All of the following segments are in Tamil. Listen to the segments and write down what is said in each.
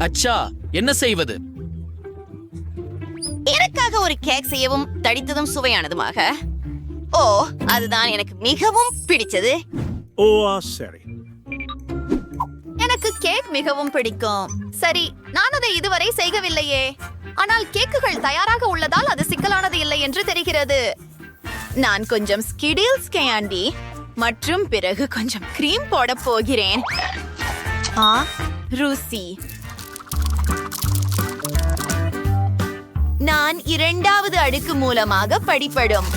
அச்சா, என்ன செய்வது? எனக்காக ஒரு கேக் செய்யவும் தடித்ததும் சுவையானதுமாக. ஓ, அதுதான் எனக்கு மிகவும் பிடிச்சது. ஓ சரி. எனக்கு கேக் மிகவும் பிடிக்கும். சரி, நான் அதை இதுவரை செய்யவில்லையே. ஆனால் கேக்குகள் தயாராக உள்ளதால் அது சிக்கலானது இல்லை என்று தெரிகிறது. நான் கொஞ்சம் ஸ்கிடில்ஸ் கேண்டி மற்றும் பிறகு கொஞ்சம் கிரீம் போட போகிறேன். ருசி. நான் இரண்டாவது அடுக்கு மூலமாக படிப்படும்.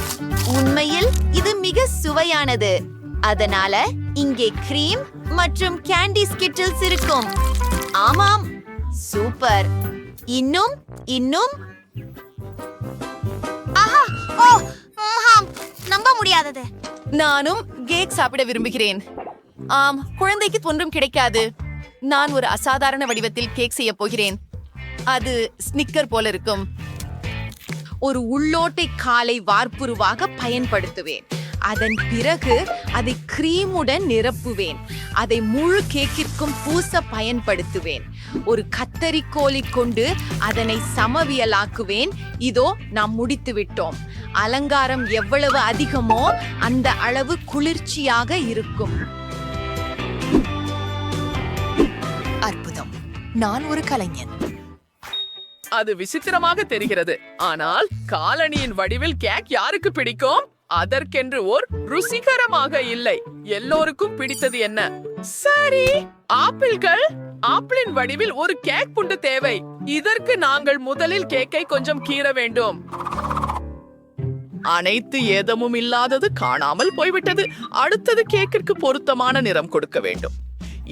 உண்மையில் இது மிக சுவையானது. அதனால இங்கே கிரீம் மற்றும் கேண்டி ஸ்கிட்டில்ஸ் இருக்கும். ஆமாம், சூப்பர். இன்னும் இன்னும் நம்ப முடியாதது. நானும் கேக் சாப்பிட விரும்புகிறேன். ஆம், குழந்தைக்கு ஒன்றும் கிடைக்காது. நான் ஒரு அசாதாரண வடிவத்தில் கேக் செய்ய போகிறேன். அது ஸ்னிக்கர் போல இருக்கும். ஒரு உள்ளோட்டை காலை வார்ப்புருவாக பயன்படுத்துவேன். அதன் பிறகு அதை கிரீமுடன் நிரப்புவேன். அதை முழு கேக்கிற்கும் பூச பயன்படுத்துவேன். ஒரு கத்தரிக்கோலை கொண்டு அதனை சமவியலாக்குவேன். இதோ நாம் முடித்து விட்டோம். அலங்காரம் எவ்வளவு அதிகமோ அந்த அளவு குளிர்ச்சியாக இருக்கும். அற்புதம். நான் ஒரு கலைஞன். அது விசித்திரமாக தெரிகிறது. ஆனால் காலனியின் வடிவில் கேக் யாருக்கு பிடிக்கும்? அதற்கென்று ஓர் ருசிகரமாக இல்லை. எல்லோருக்கும் பிடித்தது என்ன? சரி, ஆப்பிள்கள். ஆப்பிளின் வடிவில் ஒரு கேக் புண்டு தேவை. இதற்கு நாங்கள் முதலில் கேக்கை கொஞ்சம் கீற வேண்டும். அனைத்து ஏதமும் இல்லாதது காணாமல் போய்விட்டது. அடுத்தது கேக்கிற்கு பொருத்தமான நிறம் கொடுக்க வேண்டும்.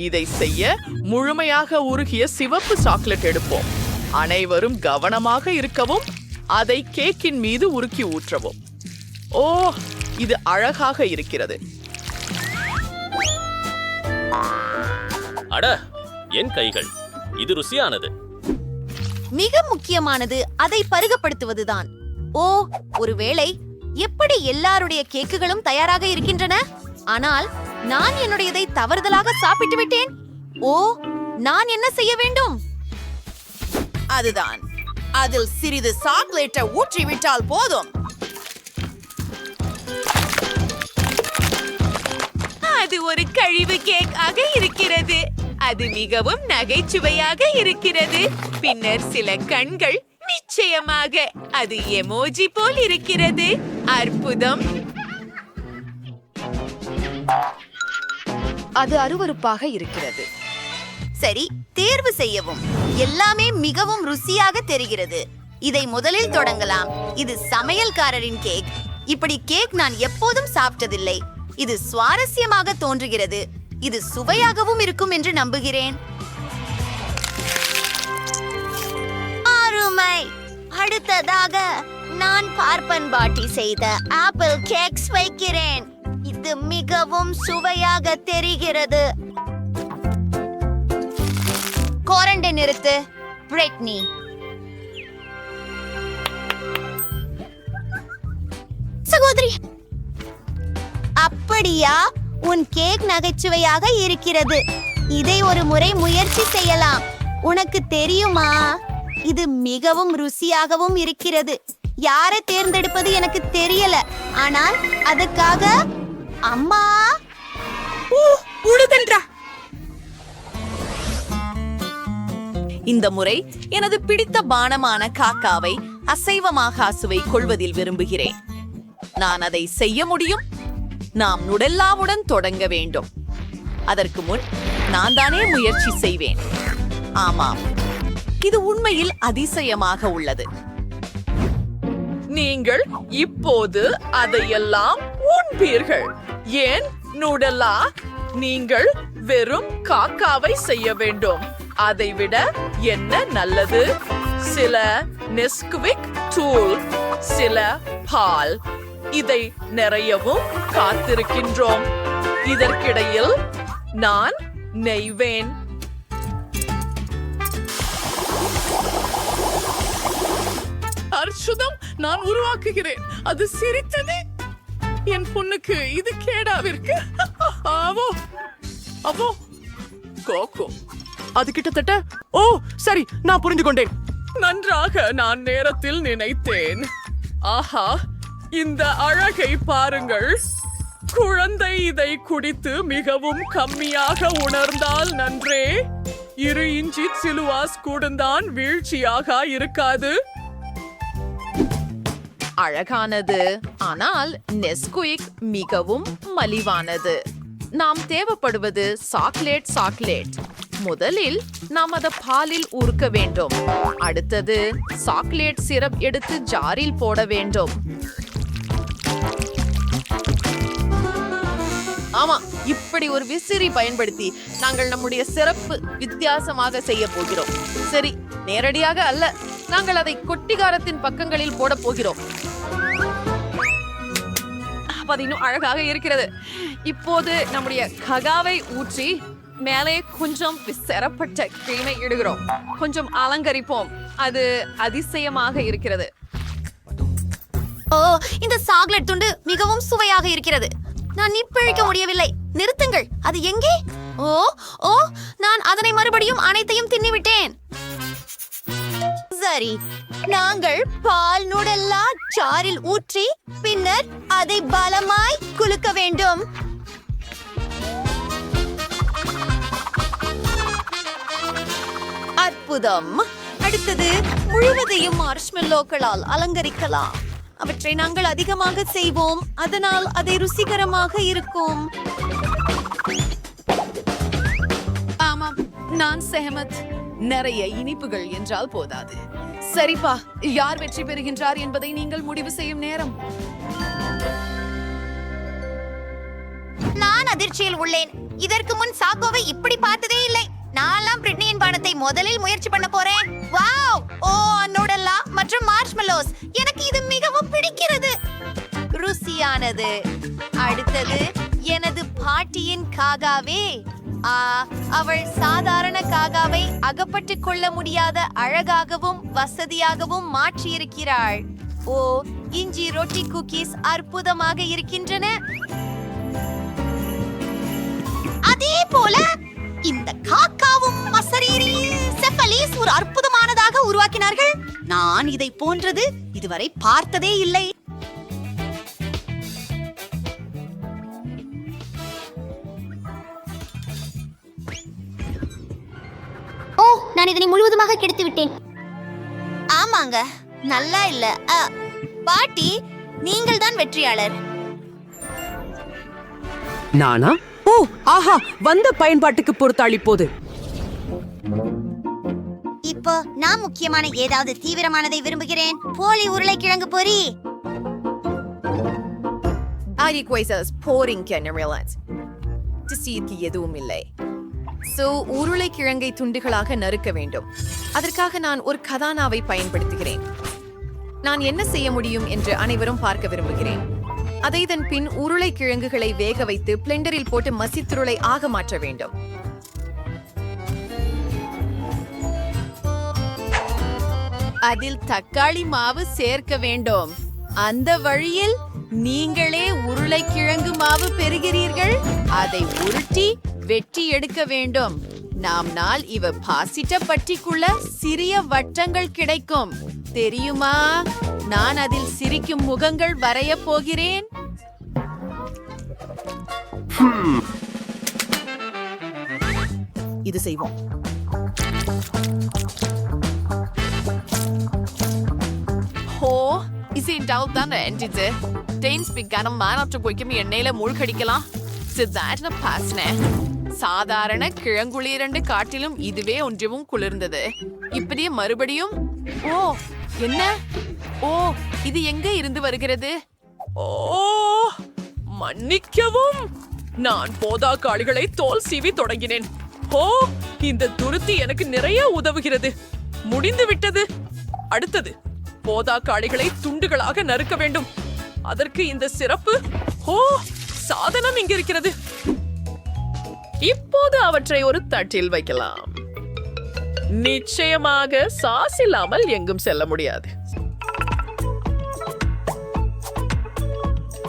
இதை செய்ய முழுமையாக உருகிய சிவப்பு சாக்லேட் எடுப்போம். அனைவரும் கவனமாக இருக்கவும். அதை கேக்கின் மீது உருக்கி ஊற்றவும். ஓ, இது அழகாக இருக்கிறது. அட, என் கைகள். இது ருசியானது. மிக முக்கியமானது அதை பருகப்படுத்துவதுதான். ஓ, ஒருவேளை எப்படி எல்லாருடைய கேக்குகளும் தயாராக இருக்கின்றன. ஆனால் நான் என்னுடையதை தவறுதலாக சாப்பிட்டு விட்டேன். ஓ, நான் என்ன செய்ய வேண்டும்? அதுதான், அதில் சிறிது சாக்லேட்டை ஊற்றிவிட்டால் போதும். அது ஒரு கழிவு கேக் ஆக இருக்கிறது. அது மிகவும் நகைச்சுவையாக இருக்கிறது. பின்னர் சில கண்கள். நிச்சயமாக அது எமோஜி போல் இருக்கிறது. அற்புதம். அது அருவருப்பாக இருக்கிறது. சரி, தேர்வு செய்யவும். எல்லாமே மிகவும் ருசியாக தெரிகிறது. இதை முதலில் தொடங்கலாம். இது சமையல்காரரின் கேக். இப்படி கேக் நான் எப்போதும் சாப்பிட்டதில்லை. இது சுவாரஸ்யமாக தோன்றுகிறது. இது சுவையாகவும் இருக்கும் என்று நம்புகிறேன். அருமை. அடுத்ததாக நான் பார்ப்பன் பாட்டி செய்த ஆப்பிள் கேக்ஸ் வைக்கிறேன். இது மிகவும் சுவையாக தெரிகிறது. கோரண்டை நிறுத்து, பிரெட்னி. சகோதரி, அப்படியா? உன் கேக் நகைச்சுவையாக இருக்கிறது. இதை ஒரு முறை முயற்சி செய்யலாம். உனக்கு தெரியுமா, இது மிகவும் ருசியாகவும் இருக்கிறது. யாரை தேர்ந்தெடுப்பது எனக்கு தெரியல. ஆனால் அதுக்காக அம்மா இந்த முறை எனது பிடித்த பானமான காக்காவை அசைவமாக அசுவை கொள்வதில் விரும்புகிறேன். நான் அதை செய்ய முடியும். நாம் நுடெல்லாவுடன் தொடங்க வேண்டும். அதற்கு முன் நான் தானே முயற்சி செய்வேன். ஆமாம், இது உண்மையில் அதிசயமாக உள்ளது. நீங்கள் இப்போது அதையெல்லாம் உண்பீர்கள். ஏன் நூடலா? நீங்கள் வெறும் காக்காவை செய்ய வேண்டும். அதைவிட என்ன நல்லது? சில நெஸ்குவிக் தூள், சில பால். இதை நிறையவும் காத்திருக்கின்றோம். இதற்கிடையில் நான் நெய்வேன். அற்புதம். நான் உருவாக்குகிறேன். அது சிரித்தது. என் பொண்ணுக்கு இது கேடாவிற்கு. அவோ அவோ கோகோ அது கிட்டத்தட்ட ஓ சரி, நான் புரிந்து கொண்டேன். நன்றாக நான் நேரத்தில் நினைத்தேன். ஆஹா, இந்த அழகை பாருங்கள். குழந்தை இதை குடித்து மிகவும் கம்மியாக உணர்ந்தால் நன்றே. 2 இன்ச்சி சிலுவாஸ் கூடந்தான் வீழ்ச்சியாக இருக்காது. அழகானது, ஆனால் நெஸ்குயிக் மிகவும் மலிவானது. நாம் தேவைப்படுவது சாக்லேட். முதலில் நாம் அதை பாலில் ஊறுக்க வேண்டும். அடுத்தது சாக்லேட் சிரப் எடுத்து ஜாரில் போட வேண்டும். ஆமா, இப்படி ஒரு விசிறி பயன்படுத்தி நாங்கள் நம்முடைய சிறப்பு வித்தியாசமாக செய்ய போகிறோம். சரி, நேரடியாக அல்ல, நாங்கள் அதை கொட்டிகாரத்தின் பக்கங்களில் போட போகிறோம். அது இன்னும் அழகாக இருக்கிறது. இப்போது நம்முடைய ககாவை ஊற்றி மேலே கொஞ்சம் விசரப்பட்ட கிரீமை இடுகிறோம். கொஞ்சம் அலங்கரிப்போம். அது அதிசயமாக இருக்கிறது. ஓ, இந்த சாக்லேட் துண்டு மிகவும் சுவையாக இருக்கிறது. நான் நிப்பிழிக்க முடியவில்லை. நிறுத்துங்கள், அது எங்கே? ஓ ஓ, நான் அதனை மறுபடியும் அனைத்தையும் தின்னிவிட்டேன். சரி, நாங்கள் பால் நூடெல்லா சாறில் ஊற்றி பின்னர் அதை பலமாய் குலுக்க வேண்டும். அற்புதம். அடுத்தது முழுவதையும் மார்ஷ்மெல்லோக்களால் அலங்கரிக்கலாம். அவற்றை நாங்கள் அதிகமாக செய்வோம், அதனால் அதை ருசிகரமாக இருக்கும். ஆமாம், நான் செஹமத். நிறைய இனிப்புகள் என்றால் போதாது. சரிப்பா, யார் வெற்றி பெறுகின்றார் என்பதை நீங்கள் முடிவு செய்யும் நேரம். நான் அதிர்ச்சியில் உள்ளேன். இதற்கு முன் சாக்கோவை இப்படி பார்த்ததே இல்லை. நான்லாம் பிரிட்னியின் பானத்தை முதலில் முயற்சி பண்ண போறேன். வாவ்! ஓ, நூடல்லா மற்றும் மார்ஷ்மெல்லோஸ், எனக்கு இது மிகவும் பிடிக்கிறது. ருசியானது. அடுத்தது எனது பாட்டியின் காகாவே. அவள் சாதாரண காகாவை அகப்பட்டு கொள்ள முடியாத அழகாகவும் வசதியாகவும் மாற்றியிருக்கிறாள். ஓ, இஞ்சி ரொட்டி குக்கீஸ் அற்புதமாக இருக்கின்றன. அதே போல இந்த காக்காவும் மசரீரி செஃபலீஸ் ஒரு அற்புதமானதாக உருவாக்கினார்கள். நான் இதை போன்றது இதுவரை பார்த்ததே இல்லை. ஓ, நான் இதனை முழுவதுமாக கெடுத்து விட்டேன். ஆமாங்க, நல்லா இல்ல. பாட்டி, நீங்கள் தான் வெற்றியாளர். நானா? ஓ, ஆஹா, வந்த பயன்பாட்டுக்கு பொறுத்தாளிப்போது. இப்போ நான் முக்கியமான ஏதாவது தீவிரமானதை விரும்புகிறேன். போலி உருளைக்கிழங்கு பொரி. எதுவும் இல்லை. உருளைக்கிழங்கை துண்டுகளாக நறுக்க வேண்டும். அதற்காக நான் ஒரு கதானாவை பயன்படுத்துகிறேன். நான் என்ன செய்ய முடியும் என்று அனைவரும் பார்க்க விரும்புகிறேன். அதை இதன் பின் உருளைக்கிழங்குகளை வேக வைத்து பிளெண்டரில் போட்டு மசித்துருளை ஆக மாற்ற வேண்டும். அதில் தக்காளி மாவு சேர்க்க வேண்டும். அந்த வழியில் நீங்களே உருளைக்கிழங்கு மாவு பெறுகிறீர்கள். அதை உருட்டி வெட்டி எடுக்க வேண்டும். நாம்னால் இவ பாசிட்ட பட்டிக்குள்ள சிறிய வட்டங்கள் கிடைக்கும். தெரியுமா? நான் அதில் சிரிக்கும் முகங்கள் வரைய போகிறேன். இது செய்வோம். எண்ணெயில மூழ்கடிக்கலாம். சாதாரண கிழங்குளிரண்டு காட்டிலும் இதுவே ஒன்றும் குளிர்ந்தது. இப்படியே மறுபடியும். ஓ, என்ன? ஓ, இது எங்க இருந்து வருகிறது? ஓ, மன்னிக்கவும். நான் போதாக்காளிகளை தோல் சீவி தொடங்கினேன். ஓ, இந்த துருத்தி எனக்கு நிறைய உதவுகிறது. முடிந்து விட்டது. அடுத்தது போதாக்காளிகளை துண்டுகளாக நறுக்க வேண்டும். அதற்கு இந்த சிறப்பு. ஓ, சாதனம் இங்க இருக்கிறது. இப்போது அவற்றை ஒரு தட்டில் வைக்கலாம். நிச்சயமாக சாஸ் இல்லாமல் எங்கும் செல்ல முடியாது.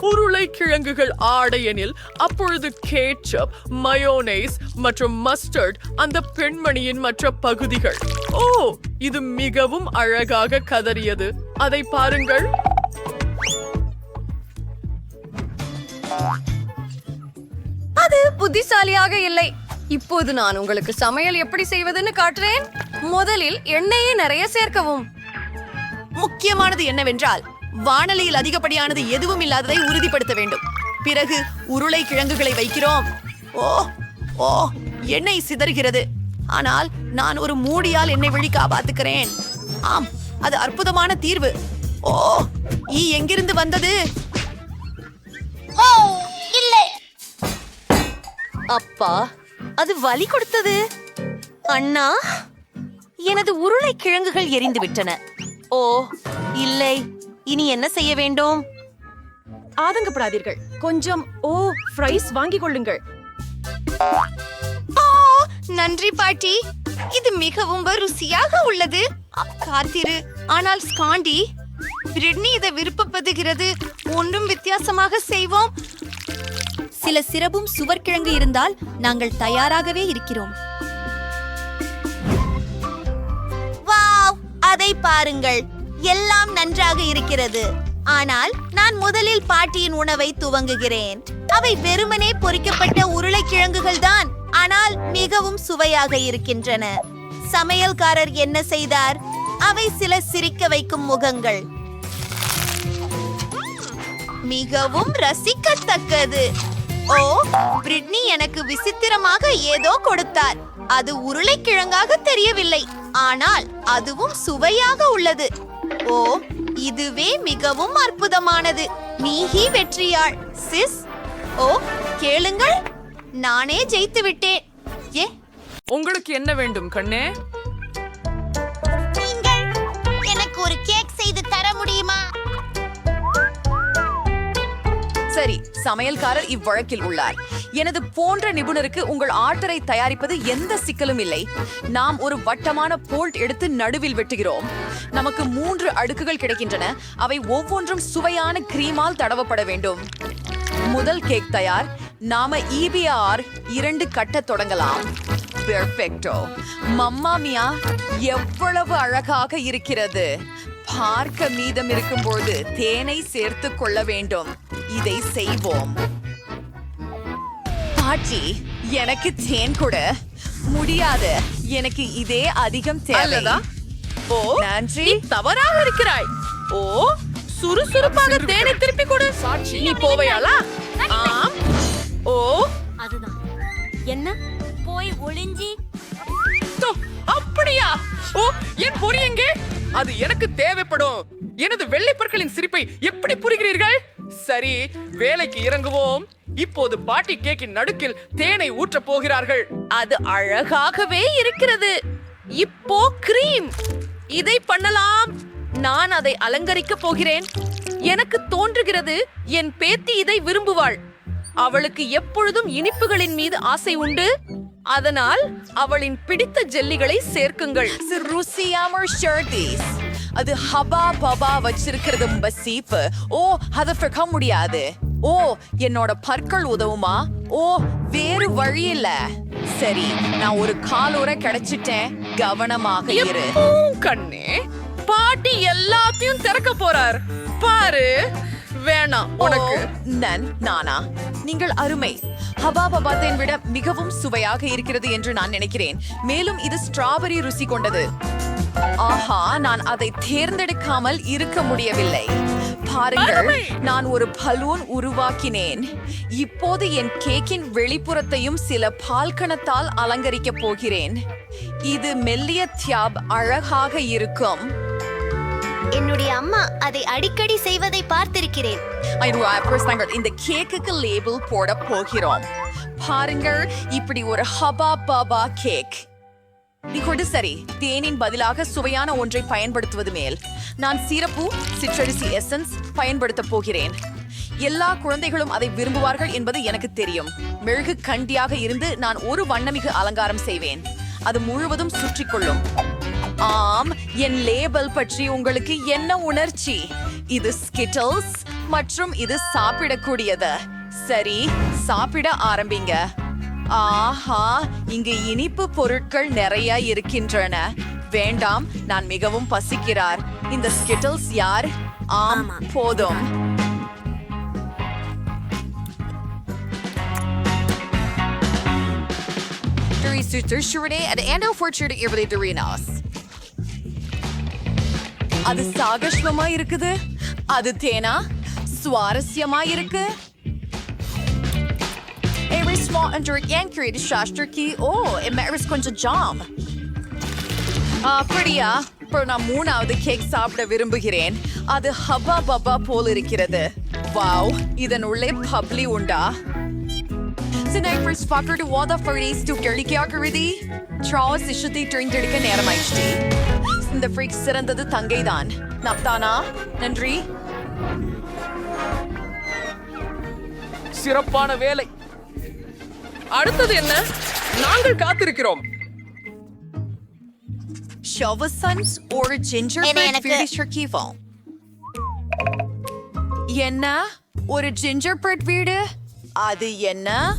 உருளைக்கிழங்குகள் ஆடையெனில் அப்பொழுது கேட்சப், மயோனைஸ் மற்றும் மஸ்டர்ட் அந்த பெண்மணியின் மற்ற பகுதிகள். ஓ, இது மிகவும் அழகாக கதறியது. அதை பாருங்கள். அது புத்திசாலியாக இல்லை. இப்போது நான் உங்களுக்கு சமையல் எப்படி செய்வதுன்னு காட்டுறேன். முதலில் எண்ணெயை நிறைய சேர்க்கவும். முக்கியமானது என்னவென்றால் வாணலியில் அதிகப்படியானது எதுவும் இல்லாததை உறுதிப்படுத்த வேண்டும். பிறகு உருளைக்கிழங்குகளை வைக்கிறோம். ஓ ஓ எண்ணெய் சிதறுகிறது. ஆனால் நான் ஒரு மூடியால் எண்ணெய் வழி காப்பாத்துக்கிறேன். ஆம், அது அற்புதமான தீர்வு. ஓ, ஈ எங்கிருந்து வந்தது? ஓ இல்லை, அப்பா, அது வலி கொடுத்தது. அண்ணா, எனது உருளைக்கிழங்குகள் எரிந்து விட்டன. ஓ இல்லை, இனி என்ன செய்ய வேண்டும்? ஆதங்கப்படாதீர்கள். கொஞ்சம் ஃப்ரைஸ் வாங்கிக் கொள்ளுங்கள். ஓ நன்றி பாட்டி, இது மிகவும் ருசியாக உள்ளது. காத்திரு, ஆனால் ஸ்காண்டி, பிரிட்னி இதை விருப்பப்படுகிறது. ஒன்றும் வித்தியாசமாக செய்வோம். சில சிறப்பும் சுவர்கிழங்கு இருந்தால் நாங்கள் தயாராகவே இருக்கிறோம். வாவ், அதை பாருங்கள், எல்லாம் நன்றாக இருக்கிறது. ஆனால் நான் முதலில் பாட்டியின் உணவை துவங்குகிறேன். அவை வெறுமனே பொரிக்கப்பட்ட உருளைக்கிழங்குகள் தான், ஆனால் மிகவும் சுவையாக இருக்கின்றன. சமையல்காரர் என்ன செய்தார்? அவை சில சிரிக்க வைக்கும் முகங்கள். மிகவும் ரசிக்கத்தக்கது. ஓ, பிரிட்னி எனக்கு விசித்திரமாக ஏதோ கொடுத்தார். அது உருளைக்கிழங்காக தெரியவில்லை, ஆனால் அதுவும் சுவையாக உள்ளது. ஓ, இதுவே மிகவும் அற்புதமானது. நீஹி வெற்றியாள் சிஸ். ஓ, கேளுங்கள், நானே ஜெயித்து விட்டேன். ஏ, உங்களுக்கு என்ன வேண்டும் கண்ணே? நீங்கள் எனக்கு ஒரு கேக் செய்து தர முடியுமா? சரி, சமையல்காரர் இவ்வழக்கில் உள்ளார். எனது போன்ற நிபுணருக்கு உங்கள் ஆர்டரை தயாரிப்பது எந்த சிக்கலும் இல்லை. நாம் ஒரு வட்டமான போல்ட் எடுத்து நடுவில் வெட்டுகிறோம். நமக்கு 3 அடுக்குகள் கிடைக்கின்றன. அவை ஒவ்வொன்றும் சுவையான கிரீமால் தடவப்பட வேண்டும். முதல் கேக் தயார். நாம EBR 2 கட்ட தொடங்கலாம். பெர்ஃபெக்டோ. மம்மா மியா, எவ்வளவு அழகாக இருக்கிறது. பார்க்க மீதம் இருக்கும்போது தேனை சேர்த்து கொள்ள வேண்டும். இதை செய்வோம். பாட்டி, எனக்கு தேன் கூட முடியாது. எனக்கு இதே அதிகம் தேவை. அல்லதா? ஓ, நன்றி. நீ தவறாக இருக்கிறாய். ஓ, சுறுசுறுப்பாக தேனை திருப்பி கொடு. நீ போவையாளா? ஆம். ஓ, அதுதான் என்ன போய் ஒளிஞ்சி. தோ, அப்படியா? ஓ, என் பொறி எங்கே? அது எனக்கு தேவைப்படும். எனது வெள்ளைப்பற்களின் சிரிப்பை எப்படி புரிகிறீர்கள்? சரி, வேலைக்கு இறங்குவோம். இப்போது பாட்டி கேக்கின் நடுக்கில் தேனை ஊற்றப் போகிறார்கள். அது அழகாகவே இருக்கிறது. இப்போ கிரீம். இதை பண்ணலாம். நான் அதை அலங்கரிக்க போகிறேன். எனக்கு தோன்றுகிறது என் பேத்தி இதை விரும்புவாள். அவளுக்கு எப்பொழுதும் இனிப்புகளின் மீது ஆசை உண்டு. அதனால் அவளின் பிடித்த ஜெல்லிகளை சேர்க்குங்கள். ருசியாமர் ஷர்டீஸ். அது ஹபா பபா வச்சிருக்கிறது பசீப்பு. ஓ, அதை ஃபிக்க முடியாது. ஓ, என்னோட பற்கள் உதவுமா? ஓ, வேறு வழி இல்ல. சரி, நான் ஒரு காலோர கிடைச்சிட்டேன். கவனமாக இரு. கண்ணே, பாட்டி எல்லாத்தையும் திறக்க போறார் பாரு. வேணாம் உனக்கு. நானா? நீங்கள் அருமை. ஹபா பபாத்தை விட மிகவும் சுவையாக இருக்கிறது என்று நான் நினைக்கிறேன். மேலும் இது ஸ்ட்ராபெரி ருசி கொண்டது. ஆஹா, நான் அதை தேர்ந்தெடுக்காமல் இருக்க முடியவில்லை. பாருங்கள், நான் ஒரு பலூன் உருவாக்கினேன். இப்போது என் கேக்கின் வெளிப்புறத்தையும் சில பால்கணத்தால் அலங்கரிக்க போகிறேன். இது மெல்லிய தியாப் அழகாக இருக்கும். என்னுடைய அம்மா அதை அடிக்கடி செய்வதை பார்த்திருக்கிறேன். இந்த கேக்குக்கு லேபிள் போட போகிறோம். பாருங்கள், இப்படி ஒரு ஹபா பாபா கேக். இப்போது சரி, தேனின் பதிலாக சுவையான ஒன்றை பயன்படுத்துவது மேல். நான் சீரப்பு, சிற்றரிசி எசன்ஸ் பயன்படுத்த போகிறேன். எல்லா குழந்தைகளும் அதை விரும்புவார்கள் என்பது எனக்கு தெரியும். மெழுகு கண்டியாக இருந்து நான் ஒரு வண்ணமிகு அலங்காரம் செய்வேன். அது முழுவதும் சுற்றிக்கொள்ளும். ஆம், என் லேபிள் பற்றி உங்களுக்கு என்ன உணர்ச்சி? இது ஸ்கிட்டல்ஸ், மற்றும் இது சாப்பிடக்கூடியது. சரி, சாப்பிட ஆரம்பிங்க. ஆஹா, இங்கு இனிப்பு பொருட்கள் நிறைய இருக்கின்றன. வேண்டாம், நான் மிகவும் பசிக்கிறார். இந்த ஸ்கிட்டில்ஸ் யார்? ஆம், போதும். அது சாகஷ்மமா இருக்குது. அது தேனா சுவாரஸ்யமா இருக்கு. கொஞ்சம் ஜாம். அப்படியா? இப்போ நான் 3வது கேக் சாப்பிட விரும்புகிறேன். அது ஹப்பா பப்பா போல் இருக்கிறது. வாவ், இதன் உள்ளே பப்ளி உண்டா? நேரமாயிடுச்சு. இந்த ஃப்ரீக் சிறந்தது தங்கைதான். நப்தானா, நன்றி. சிறப்பான வேலை. அடுத்தது என்ன? நாங்கள் காத்திருக்கிறோம். Shovasons or gingerbread எனக்கு- food turkey fall. என்ன? ஒரு gingerbread வீடு? அது என்ன?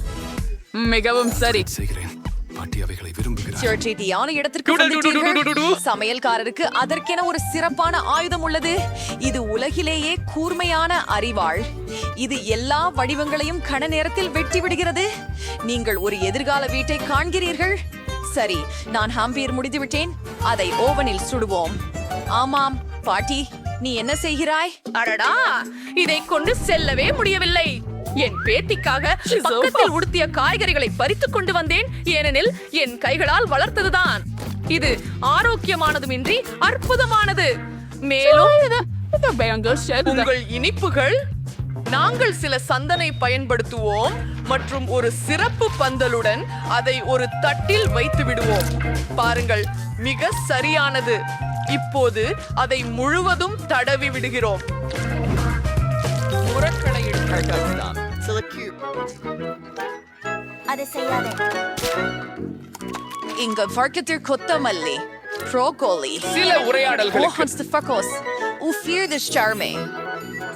மிகவும் சரி. சரியான இடத்திற்கு வந்துட்டீர்கள். சமையல்காரருக்கு அதற்கென ஒரு சிறப்பான ஆயுதம் உள்ளது. இது உலகிலேயே கூர்மையான அரிவாள். இது எல்லா வடிவங்களையும் கண நேரத்தில் வெட்டி விடுகிறது. நீங்கள் ஒரு எதிர்கால வீட்டை காண்கிறீர்கள். சரி, நான் ஹாம்பியர் முடித்து விட்டேன். அதை ஓவனில் சுடுவோம். ஆமாம், பாட்டி, நீ என்ன செய்கிறாய்? அடடா, இதை கொண்டு செல்லவே முடியவில்லை. என் பேத்திக்காக பக்கத்தில் உடுத்திய காய்கறிகளை பறித்துக் கொண்டு வந்தேன். ஏனெனில் என் கைகளால் வளர்த்ததுதான். இது ஆரோக்கியமானதுமின்றி அற்புதமானது. மேலும் உங்கள் இனிப்புகள், நாங்கள் சில சந்தனை பயன்படுத்துவோம் மற்றும் ஒரு சிறப்பு பந்தலுடன் அதை ஒரு தட்டில் வைத்து விடுவோம். பாருங்கள், மிக சரியானது. இப்போது அதை முழுவதும் தடவி விடுகிறோம். உரக்களை எடுத்துதான். அதை செய்யாதே. இங்க வர்க்கத்தில் கொத்தமல்லி, ப்ரோக்கோலி, சில உரையாடல்களுக்கு Hans de Fakos, o fear the charming.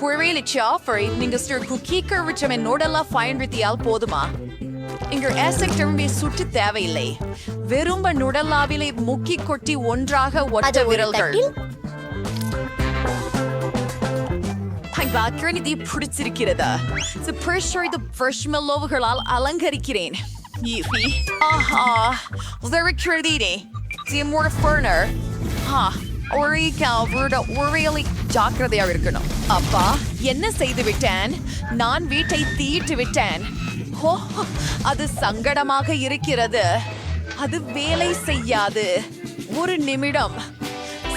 குறையில சாஃபரை நீங்க ஸ்டர் குக்கீக்கர் விட்டமின் நோடெல்லாம் பயன்படுத்தியால் போதுமா? இங்க ஆசைக் திரும்பி சுட்டு தேவையில்லை. வெறும்ப நுடல்லாவிலே முக்கி கொட்டி ஒன்றாக ஒட்ட அது ஒரு விரல்கள். தட்டில்? பாக்கி பிடிச்சிருக்கிறதா? இந்த ஃப்ரெஷ்மெல்லோவுகளால் அலங்கரிக்கிறேன். ஆஹா, இருக்கிறதே. ஜாக்கிரதையா இருக்கணும். அப்பா, என்ன செய்து விட்டேன்? நான் வீட்டை தீட்டு விட்டேன். ஓ, அது சங்கடமாக இருக்கிறது. அது வேலை செய்யாது. ஒரு நிமிடம்.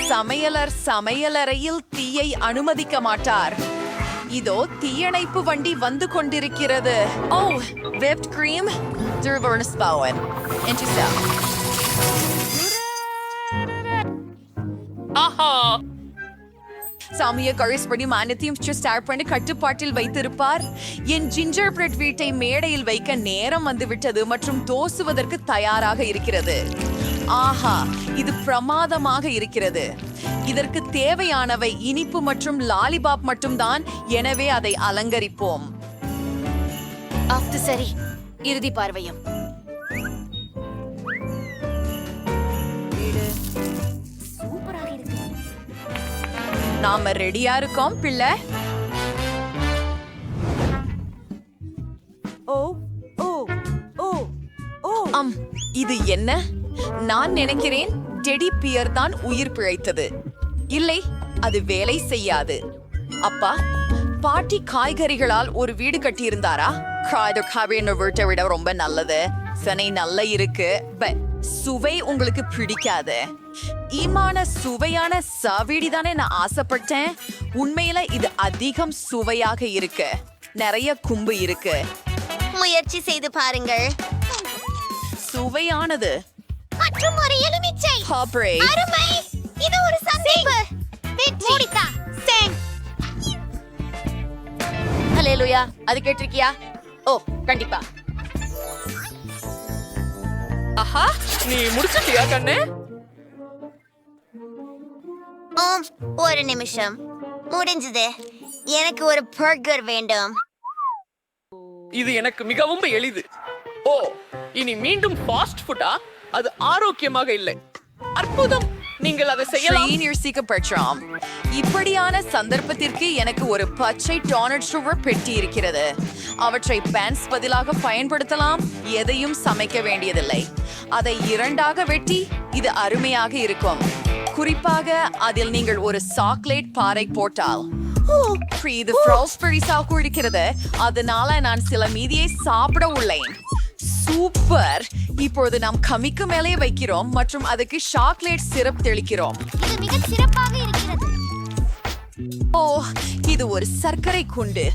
சமையலர் சமையலறையில் தீயை அனுமதிக்க மாட்டார். இதோ தீயணைப்பு வண்டி வந்து கொண்டிருக்கிறது. ஓ, whipped cream, durvernspauen. Entisa. ஆஹா, சாமிய கழிஸ்படி மானத்தையும் ஸ்டார்ட் பண்ணி கட்டுப்பாட்டில் வைத்திருப்பார். என் ஜிஞ்சர் பிரெட் வீட்டை மேடையில் வைக்க நேரம் வந்துவிட்டது மற்றும் தோசுவதற்கு தயாராக இருக்கிறது. ஆஹா, இது பிரமாதமாக இருக்கிறது. இதற்கு தேவையானவை இனிப்பு மற்றும் லாலிபாப் மட்டும்தான். எனவே அதை அலங்கரிப்போம். அது சரி, இறுதி பார்வையும். சூப்பராக இருக்கு. நாம ரெடியா இருக்கோம் பிள்ளை. ஓ ஓ ஓ ஓ ஆம், இது என்ன? நான் நினைக்கிறேன் டெடி பியர் தான் உயிர் பிழைத்தது. இல்லை, அது வேலை செய்யாது. அப்பா, பாட்டி காய்கறிகளால் ஒரு வீடு கட்டியிருந்தாரா? வீட்டை விட ரொம்ப நல்லது. சனை நல்ல இருக்கு, பட் சுவை உங்களுக்கு பிடிக்காது. சுவையான சாவீடி தானே நான் ஆசைப்பட்டேன். உண்மையில இது அதிகம் சுவையாக இருக்கு. நிறைய கும்பு இருக்கு. முயற்சி செய்து பாருங்கள். சுவையானது மற்றும் ஒரு எலுமிச்சை. Hopper. அருமை. இது ஒரு சந்திப்பு. மூடித்தா. சேங். ஹalleluya. அது கேட்டிருக்கியா? ஓ, கண்டிப்பா. ஆஹா, நீ முடிச்சிட்டியா கண்ணே? ஒரு நிமிஷம். முடிஞ்சது. எனக்கு ஒரு பர்கர் வேண்டும். இது எனக்கு மிகவும் எளிது. ஓ, இனி மீண்டும் ஃபாஸ்ட் ஃபுட்டா? அது ஆரோக்கியமாக இல்லை. அற்புதம், நீங்கள் அதை செய்யலாம். பெற்றாம். இப்படியான சந்தர்ப்பத்திற்கு எனக்கு ஒரு பச்சை டோனட் சுகர் பெட்டி இருக்கிறது. அவற்றை பேன்ஸ் பதிலாக பயன்படுத்தலாம். எதையும் சமைக்க வேண்டியதில்லை. அதை இரண்டாக வெட்டி இது அருமையாக இருக்கும். குறிப்பாக அதில் நீங்கள் ஒரு சாக்லேட் பாறை போட்டால். இது ஃப்ரோஸ்பெரி சாக்கு இருக்கிறது. அதனால நான் சில மீதியை சாப்பிட உள்ளேன். சூப்பர். இப்பொழுது நாம் கமிக்கு மேலே வைக்கிறோம் மற்றும் அதுக்கு சாக்லேட் சிரப் தெளிக்கிறோம். இது மிக சிறப்பாக இருக்கிறது. ஓ, இது ஒரு சர்க்கரை குண்டு.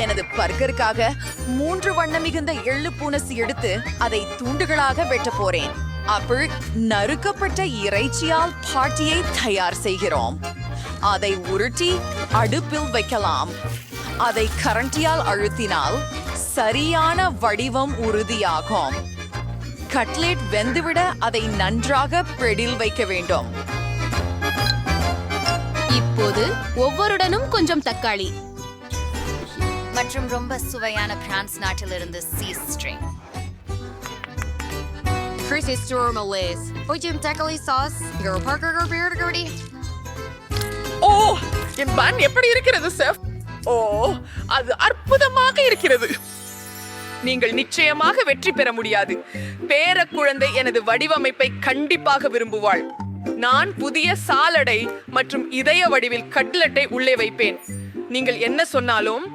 எனது பர்கருக்காக 3 வண்ண மிகுந்த எள்ளு பூனசி எடுத்து அதை துண்டுகளாக வெட்ட போறேன். அப்பள் நறுக்கப்பட்ட இறைச்சியால் பாட்டியை தயார் செய்கிறோம். அதை உருட்டி அடுப்பில் வைக்கலாம். அதை கரண்டியால் அழுத்தினால் சரியான வடிவம் உறுதியாகும். கட்லெட் வெந்துவிட அதை நன்றாக பிரெடில் வைக்க வேண்டும். இப்போது ஒவ்வொருடனும் கொஞ்சம் தக்காளி மற்றும் ரொம்ப சுவையான பிரான்ஸ் நாட்டிலிருந்து சீஸ் ஸ்ட்ரிங். ஓ, என் பன் எப்படி இருக்கிறது செஃப்? ஓ, அது அற்புதமாக இருக்கிறது. நீங்கள் நிச்சயமாக வெற்றி பெற முடியாது. பேர குழந்தை எனது வடிவமைப்பை கண்டிப்பாக விரும்புவாள். நான் புதிய சாலடை மற்றும் இதய வடிவில் கட்லெட்டை உள்ளே வைப்பேன். நீங்கள் என்ன சொன்னாலும்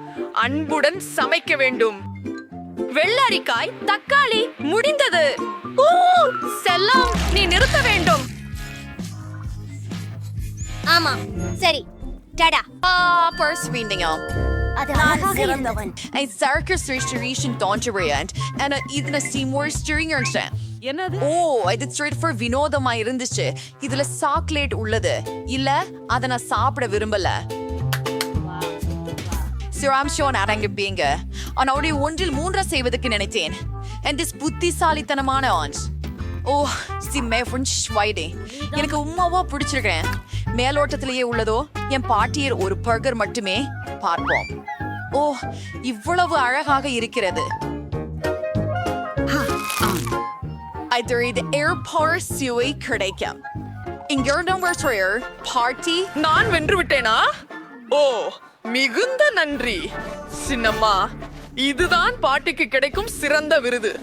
அன்புடன் சமைக்க வேண்டும். வெள்ளரிக்காய், தக்காளி, முடிந்தது. ஓ, செல்லம், நீ நிறுத்த வேண்டும். ஆமா, சரி. டடா. Purse வீண்டியம். அது அழகாக இருந்தது. Ein circus restoration donjuriant and இதன Seymour steering இருந்துச்சு. என்னது? ஓ, இது straight for வினோதமா இருந்துச்சு. இதுல சாக்லேட் உள்ளது. இல்ல, அத நான் சாப்பிட விரும்பல. சிராம்ஷோ அடங்கிப்பீங்க. ஆனா ஒன்றில் 3 செய்வதற்கு நினைத்தேன். And this புத்திசாலித்தனமான ஆன்ஸ். ஓ, எனக்கு உம்மாவா பிடிச்சிருக்கேன். மேலோட்டத்திலேயே உள்ளதோ என் பாட்டியர் ஒரு பர்கர் மட்டுமே. பார்ப்போம். ஓ, இவ்வளவு அழகாக இருக்கிறது. இது ஏர்போர்ட் சுவை கிடைக்கும். இங்கிருந்தும் பார்ட்டி. நான் வென்று விட்டேனா? ஓ, மிகுந்த நன்றி சின்னம்மா. இதுதான் பாட்டிக்கு கிடைக்கும் சிறந்த விருது.